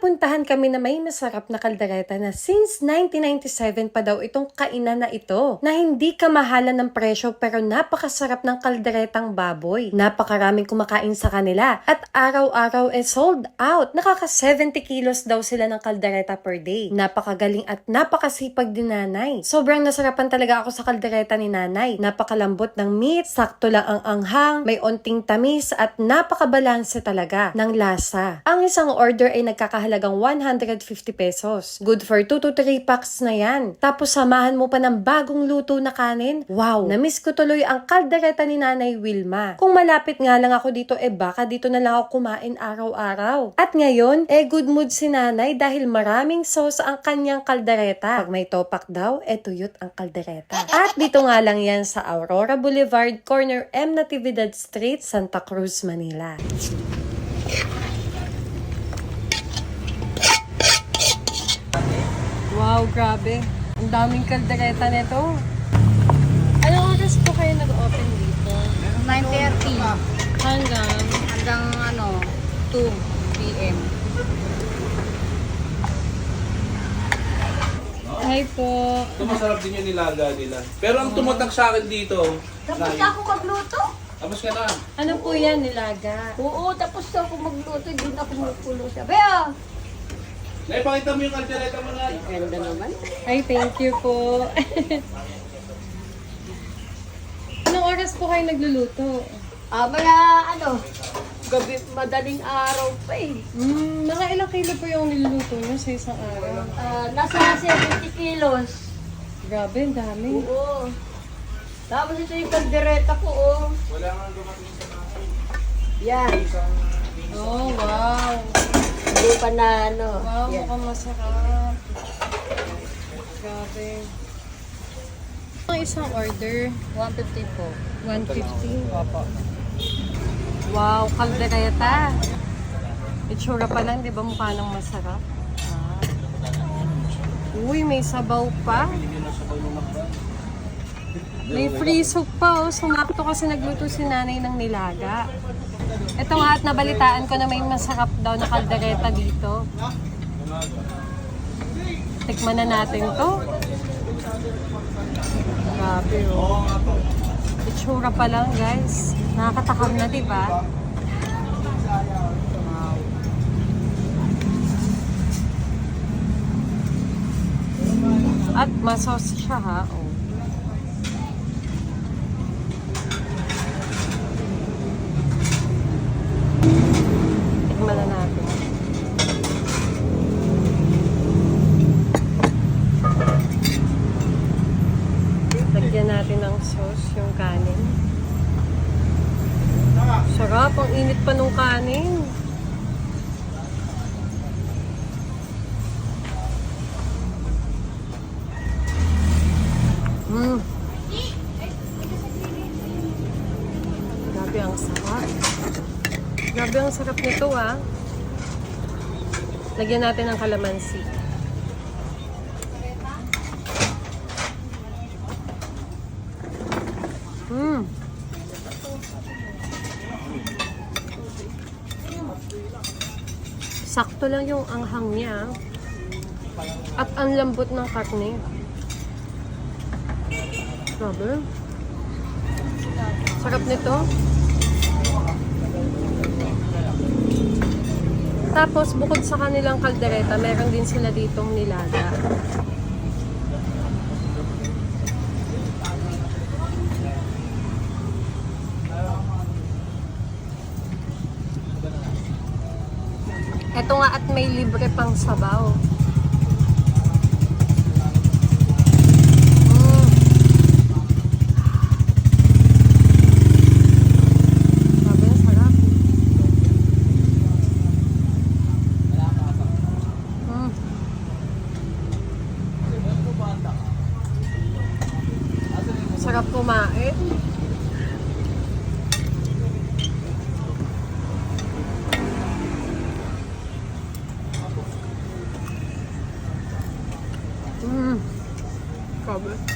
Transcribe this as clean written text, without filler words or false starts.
napuntahan kami na may masarap na kaldereta na since 1997 pa daw itong kainan na ito. Na hindi kamahalan ng presyo pero napakasarap ng kalderetang baboy. Napakaraming kumakain sa kanila at araw-araw sold out. Nakaka 70 kilos daw sila ng kaldereta per day. Napakagaling at napakasipag din nanay. Sobrang nasarapan talaga ako sa kaldereta ni nanay. Napakalambot ng meat, sakto lang ang anghang, may onting tamis at napakabalanse talaga ng lasa. Ang isang order ay nagkakahalagang 150 pesos. Good for 2 to 3 packs na yan. Tapos samahan mo pa ng bagong luto na kanin. Wow! Namiss ko tuloy ang kaldereta ni Nanay Wilma. Kung malapit nga lang ako dito, baka dito na lang ako kumain araw-araw. At ngayon, good mood si Nanay dahil maraming sauce ang kanyang kaldereta. Pag may topak daw, tuyot ang kaldereta. At dito nga lang yan sa Aurora Boulevard, corner M. Natividad Street, Santa Cruz, Manila. Wow, grabe. Ang daming kaldereta nito. Anong oras po kayo nag-open dito? 9:30 Hanggang 2 p.m. Hi po. Ito masarap din yung nilaga nila. Pero ang tumatak sa akin dito, Tapos na ako magluto. tapos ka na. Ano po yan, nilaga? Oo, tapos na ako magluto. Hindi na ako magpulo siya. Bea! Naipakita mo yung kaldereta mo na. Ganda naman. Ay, thank you po. Anong oras po kayo nagluluto? Mga gabi, madaling araw pa eh. Mga ilang kilo po yung niluluto nyo sa isang araw? Nasa 70 kilos. Grabe, ang dami. Oo. Tapos ito yung kaldereta ko, oh. Wala nga dumating sa bahay. Yan. Oh, wow. Hindi pa na Wow, Yan. mukhang masarap. Grabe. Ang isang order, 150 po. 150. Opo. Wow, kaldereta. Itsura pa lang, di ba mukha nang masarap? Uy, may sabaw pa. May free soup pa, oh. Sumakto kasi nagluto si nanay ng nilaga. Ito nga at nabalitaan ko na may masarap daw na kaldereta dito. Tikman na natin to. Grabe, oh. Itsura pa lang, guys. Nakakatakam na, di ba? Wow. At masos siya, ha? Oh. Tikman na natin. Lagyan natin ng sauce yung kanin. Sarap, ang init pa nung kanin. Grabe ang sarap. Grabe ang sarap nito, ah. Lagyan natin ng kalamansi. Sakto lang yung anghang niya. At ang lambot ng karne. Grabe. Sarap nito. Tapos, bukod sa kanilang kaldereta, meron din sila ditong nilaga. Ito nga at may libre pang sabaw. Grabe, sarap. Sarap kumain. Grabe.